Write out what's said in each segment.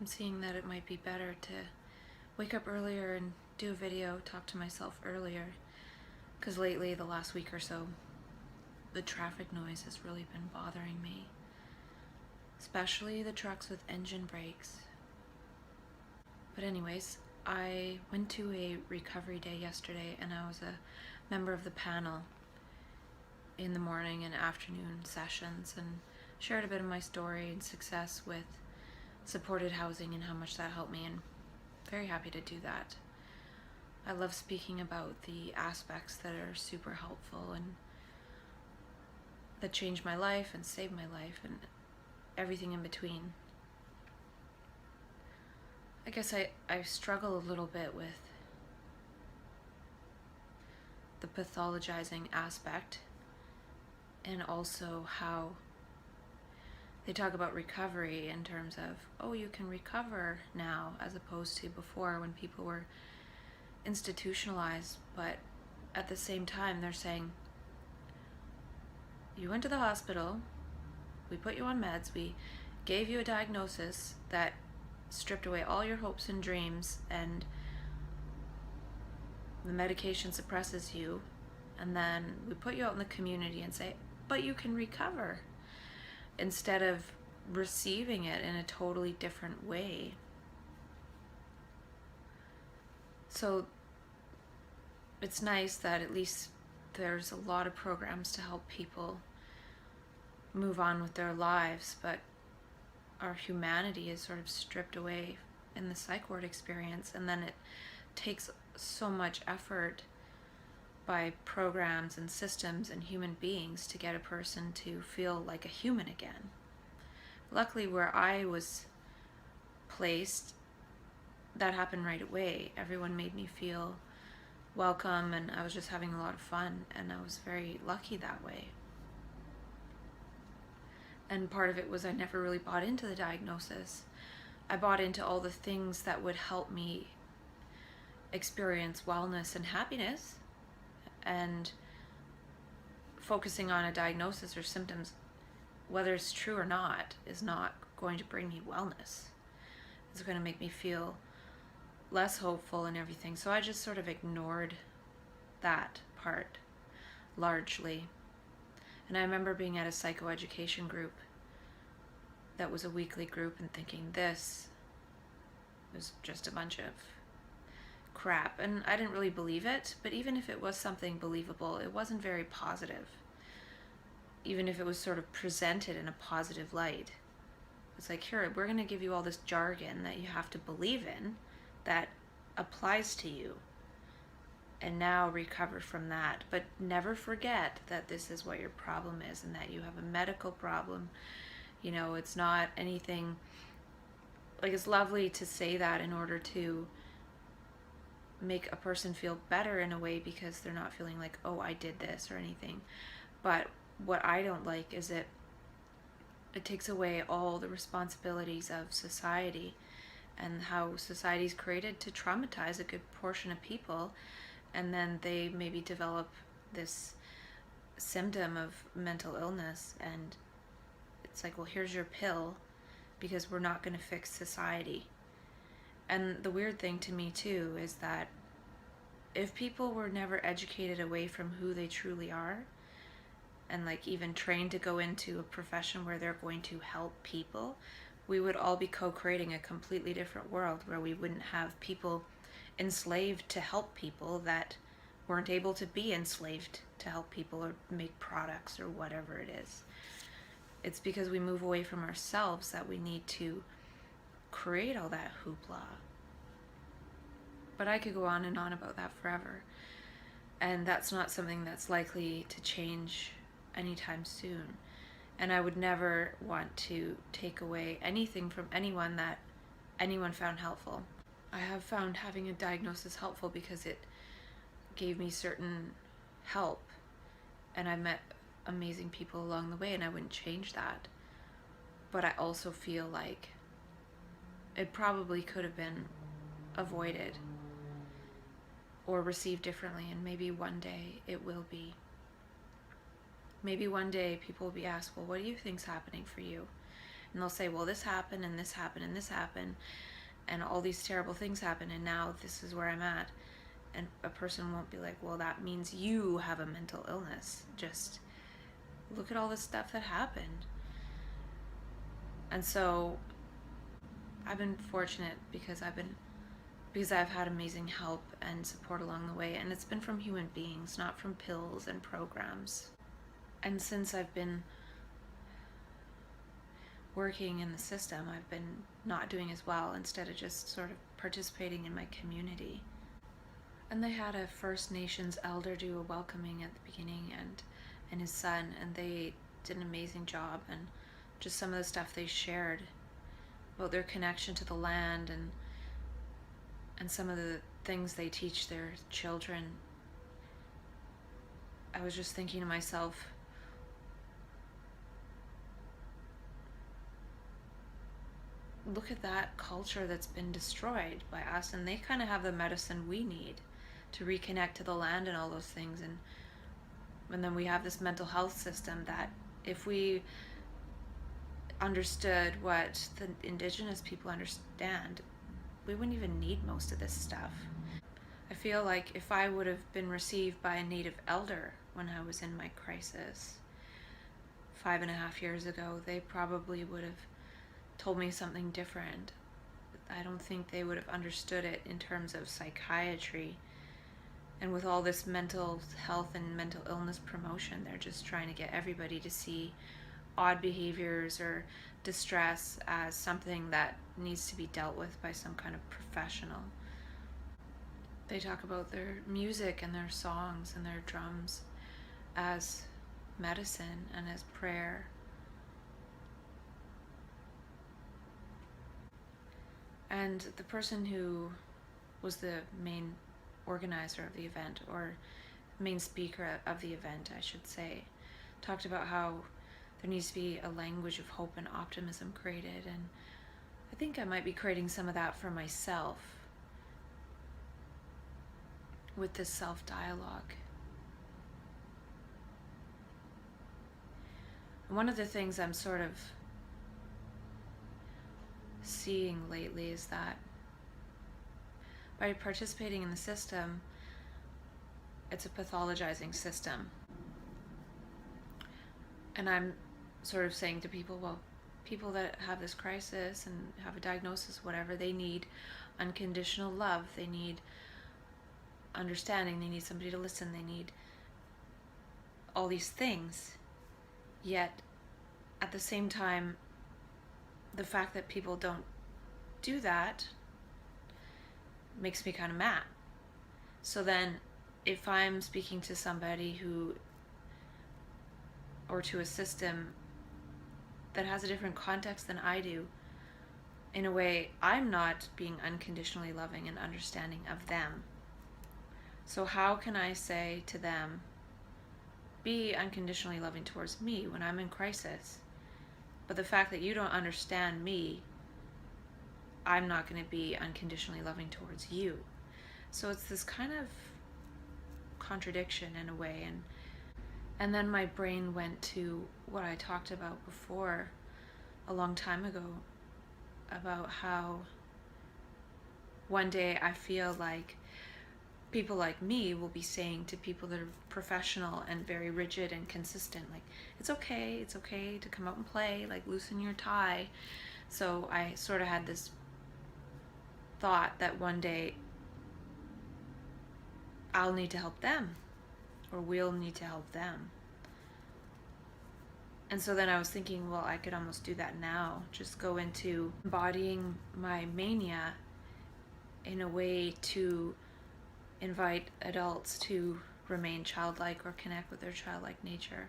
I'm seeing that it might be better to wake up earlier and do a video, talk to myself earlier, because lately, the last week or so, the traffic noise has really been bothering me, especially the trucks with engine brakes. But anyways, I went to a recovery day yesterday, and I was a member of the panel in the morning and afternoon sessions, and shared a bit of my story and success with supported housing and how much that helped me, and very happy to do that. I love speaking about the aspects that are super helpful and that changed my life and saved my life and everything in between. I guess I struggle a little bit with the pathologizing aspect, and also how they talk about recovery in terms of, oh, you can recover now, as opposed to before when people were institutionalized. But at the same time, they're saying, you went to the hospital, we put you on meds, we gave you a diagnosis that stripped away all your hopes and dreams, and the medication suppresses you, and then we put you out in the community and say, but you can recover, instead of receiving it in a totally different way. So it's nice that at least there's a lot of programs to help people move on with their lives, but our humanity is sort of stripped away in the psych ward experience, and then it takes so much effort by programs and systems and human beings to get a person to feel like a human again. Luckily, where I was placed, that happened right away. Everyone made me feel welcome, and I was just having a lot of fun, and I was very lucky that way. And part of it was I never really bought into the diagnosis. I bought into all the things that would help me experience wellness and happiness, and focusing on a diagnosis or symptoms, whether it's true or not, is not going to bring me wellness. It's going to make me feel less hopeful and everything. So I just sort of ignored that part largely. And I remember being at a psychoeducation group that was a weekly group and thinking, this was just a bunch of crap. And I didn't really believe it, but even if it was something believable, it wasn't very positive. Even if it was sort of presented in a positive light. It's like, here, we're going to give you all this jargon that you have to believe in that applies to you, and now recover from that. But never forget that this is what your problem is, and that you have a medical problem. You know, it's not anything, like, it's lovely to say that in order to make a person feel better in a way, because they're not feeling like, oh, I did this or anything. But what I don't like is it takes away all the responsibilities of society, and how society's created to traumatize a good portion of people, and then they maybe develop this symptom of mental illness, and it's like, well, here's your pill, because we're not going to fix society. And the weird thing to me too is that if people were never educated away from who they truly are, and like even trained to go into a profession where they're going to help people, we would all be co-creating a completely different world, where we wouldn't have people enslaved to help people that weren't able to be enslaved to help people or make products or whatever it is. It's because we move away from ourselves that we need to create all that hoopla. But I could go on and on about that forever. And that's not something that's likely to change anytime soon. And I would never want to take away anything from anyone that anyone found helpful. I have found having a diagnosis helpful because it gave me certain help, and I met amazing people along the way, and I wouldn't change that. But I also feel like it probably could have been avoided or received differently, and maybe one day it will be. Maybe one day people will be asked, well, what do you think's happening for you? and they'll say, well, this happened and this happened and this happened and all these terrible things happen and now this is where I'm at. And a person won't be like, well, that means you have a mental illness. Just look at all this stuff that happened. And so I've been fortunate because I've had amazing help and support along the way, and it's been from human beings, not from pills and programs. And since I've been working in the system, I've been not doing as well, instead of just sort of participating in my community. And they had a First Nations elder do a welcoming at the beginning, and his son, and they did an amazing job. And just some of the stuff they shared about their connection to the land and some of the things they teach their children, I was just thinking to myself, look at that culture that's been destroyed by us, and they kind of have the medicine we need to reconnect to the land and all those things. And then we have this mental health system that if we understood what the indigenous people understand, we wouldn't even need most of this stuff. I feel like if I would have been received by a native elder when I was in my crisis 5.5 years ago, they probably would have told me something different. I don't think they would have understood it in terms of psychiatry. And with all this mental health and mental illness promotion, they're just trying to get everybody to see odd behaviors or distress as something that needs to be dealt with by some kind of professional. They talk about their music and their songs and their drums as medicine and as prayer. And the person who was the main organizer of the event, or main speaker of the event, I should say, talked about how there needs to be a language of hope and optimism created. And I think I might be creating some of that for myself with this self-dialogue. And one of the things I'm sort of seeing lately is that by participating in the system, it's a pathologizing system. And I'm sort of saying to people, well, people that have this crisis and have a diagnosis, whatever, they need unconditional love, they need understanding, they need somebody to listen, they need all these things. Yet at the same time, the fact that people don't do that makes me kind of mad. So then if I'm speaking to somebody who, or to a system that has a different context than I do, in a way, I'm not being unconditionally loving and understanding of them. So how can I say to them, be unconditionally loving towards me when I'm in crisis? But the fact that you don't understand me, I'm not going to be unconditionally loving towards you. So it's this kind of contradiction in a way. And then my brain went to what I talked about before a long time ago, about how one day I feel like people like me will be saying to people that are professional and very rigid and consistent, like, it's okay to come out and play, like, loosen your tie. So I sort of had this thought that one day I'll need to help them, or we'll need to help them. And so then I was thinking, well, I could almost do that now, just go into embodying my mania in a way to invite adults to remain childlike or connect with their childlike nature.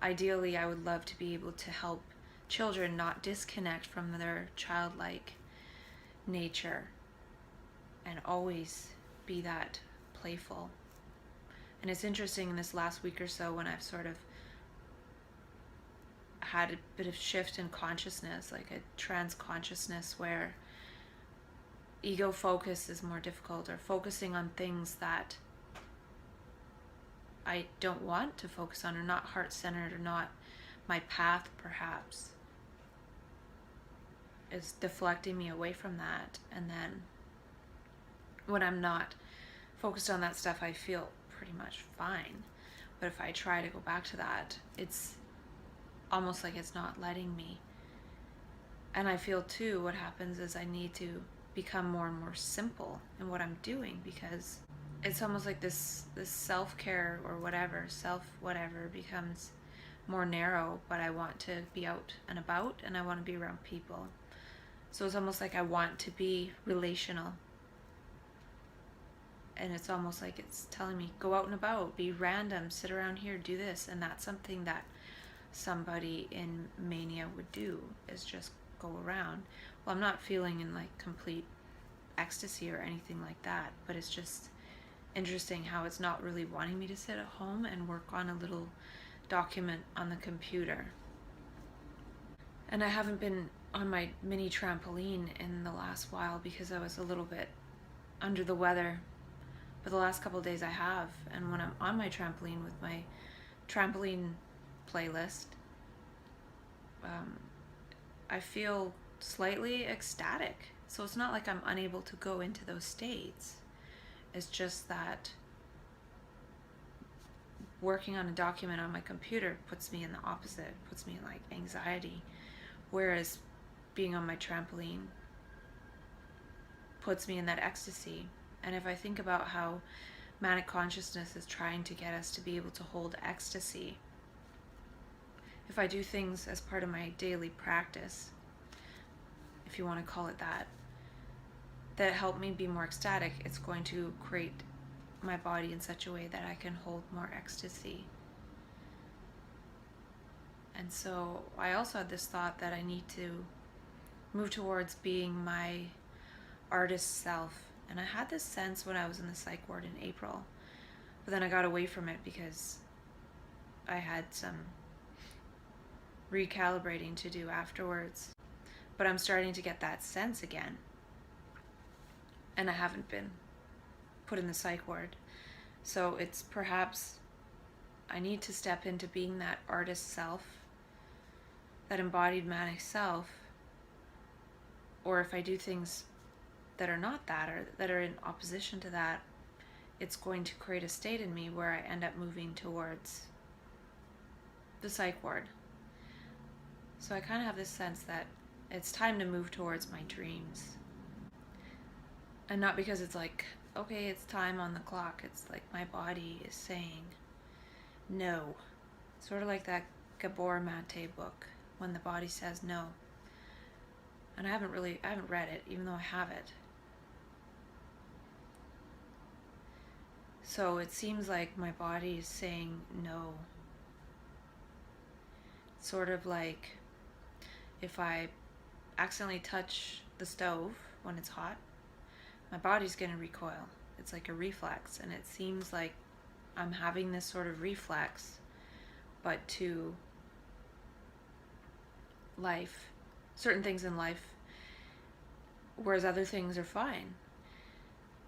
Ideally, I would love to be able to help children not disconnect from their childlike nature and always be that playful. And it's interesting in this last week or so when I've sort of had a bit of shift in consciousness, like a trans consciousness where ego focus is more difficult, or focusing on things that I don't want to focus on, or not heart-centered, or not my path perhaps. is deflecting me away from that. And then when I'm not focused on that stuff, I feel pretty much fine. But if I try to go back to that, it's almost like it's not letting me. And I feel too, what happens is I need to become more and more simple in what I'm doing, because it's almost like this self-care or whatever, self-whatever becomes more narrow, but I want to be out and about and I want to be around people. So it's almost like I want to be relational. And it's almost like it's telling me, go out and about, be random, sit around here, do this. And that's something that somebody in mania would do, is just go around. Well, I'm not feeling in like complete ecstasy or anything like that, but it's just interesting how it's not really wanting me to sit at home and work on a little document on the computer. And I haven't been on my mini trampoline in the last while because I was a little bit under the weather. But the last couple of days I have, and when I'm on my trampoline with my trampoline playlist, I feel slightly ecstatic. So it's not like I'm unable to go into those states. It's just that working on a document on my computer puts me in the opposite, puts me in like anxiety, whereas being on my trampoline puts me in that ecstasy. And if I think about how manic consciousness is trying to get us to be able to hold ecstasy, if I do things as part of my daily practice, if you want to call it that, that help me be more ecstatic, it's going to create my body in such a way that I can hold more ecstasy. And so I also had this thought that I need to move towards being my artist self. And I had this sense when I was in the psych ward in April, but then I got away from it because I had some recalibrating to do afterwards. But I'm starting to get that sense again. And I haven't been put in the psych ward. So it's perhaps I need to step into being that artist self, that embodied manic self. Or if I do things that are not that, or that are in opposition to that, it's going to create a state in me where I end up moving towards the psych ward. So I kind of have this sense that it's time to move towards my dreams. And not because it's like, okay, it's time on the clock. It's like my body is saying no. Sort of like that Gabor Mate book, When the Body Says No. And I haven't read it, even though I have it. So it seems like my body is saying no. Sort of like if I accidentally touch the stove when it's hot, my body's going to recoil. It's like a reflex, and it seems like I'm having this sort of reflex, but to life, certain things in life, whereas other things are fine.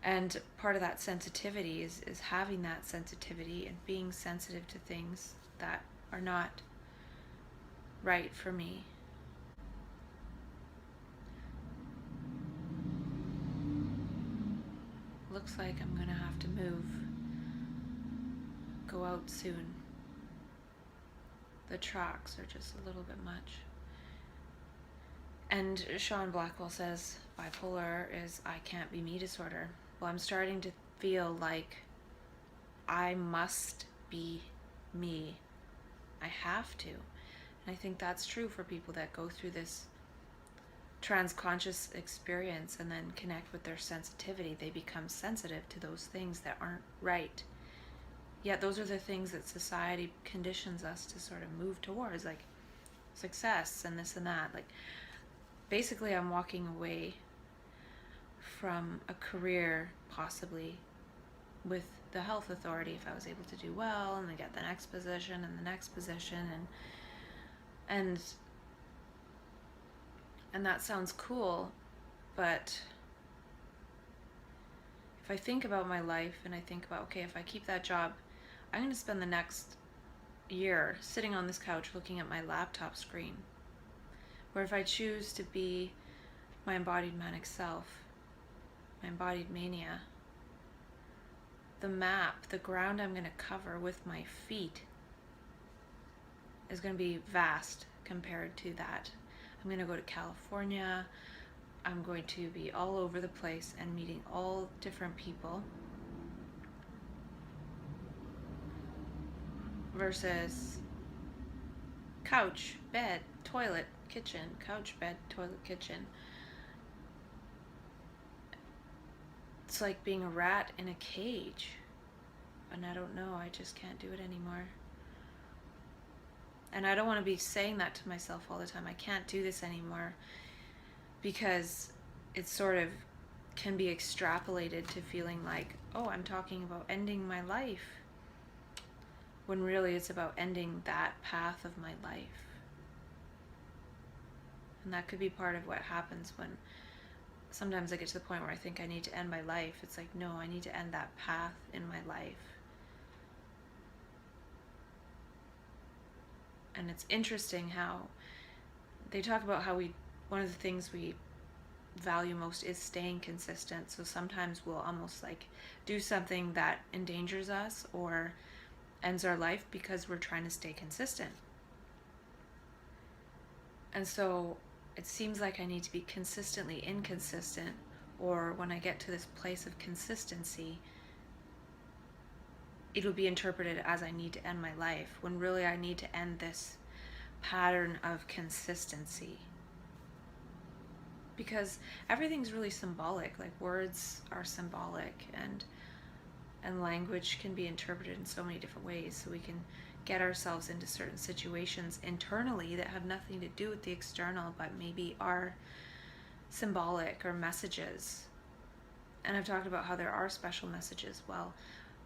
And part of that sensitivity is having that sensitivity and being sensitive to things that are not right for me. Looks like I'm gonna have to move, go out soon. The tracks are just a little bit much. And Sean Blackwell says bipolar is I can't be me disorder. Well, I'm starting to feel like I must be me. I have to. And I think that's true for people that go through this transconscious experience and then connect with their sensitivity. They become sensitive to those things that aren't right. Yet those are the things that society conditions us to sort of move towards, like success and this and that. Like, basically I'm walking away from a career possibly with the health authority if I was able to do well and then get the next position and the next position, and that sounds cool, but if I think about my life and I think about, okay, if I keep that job, I'm going to spend the next year sitting on this couch looking at my laptop screen. Where if I choose to be my embodied manic self, my embodied mania. The map, the ground I'm going to cover with my feet is going to be vast compared to that. I'm going to go to California. I'm going to be all over the place and meeting all different people. Versus couch, bed, toilet, kitchen, couch, bed, toilet, kitchen. It's like being a rat in a cage. And I don't know, I just can't do it anymore. And I don't want to be saying that to myself all the time. I can't do this anymore, because it sort of can be extrapolated to feeling like, oh, I'm talking about ending my life, when really it's about ending that path of my life. And that could be part of what happens when sometimes I get to the point where I think I need to end my life. It's like, no, I need to end that path in my life. And it's interesting how they talk about how one of the things we value most is staying consistent. So sometimes we'll almost like do something that endangers us or ends our life because we're trying to stay consistent. And so it seems like I need to be consistently inconsistent, or when I get to this place of consistency, it'll be interpreted as I need to end my life, when really I need to end this pattern of consistency. Because everything's really symbolic, like words are symbolic, and language can be interpreted in so many different ways. So we can get ourselves into certain situations internally that have nothing to do with the external, but maybe are symbolic or messages. And I've talked about how there are special messages. Well,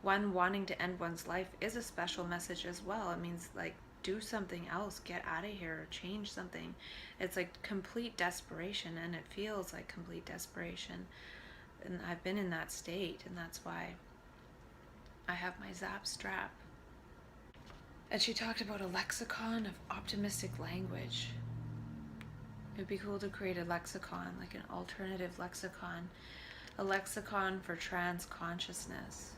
one wanting to end one's life is a special message as well. It means like, do something else, get out of here, change something. It's like complete desperation, and it feels like complete desperation. And I've been in that state, and that's why I have my Zap strap. And she talked about a lexicon of optimistic language. It would be cool to create a lexicon, like an alternative lexicon, a lexicon for trans consciousness.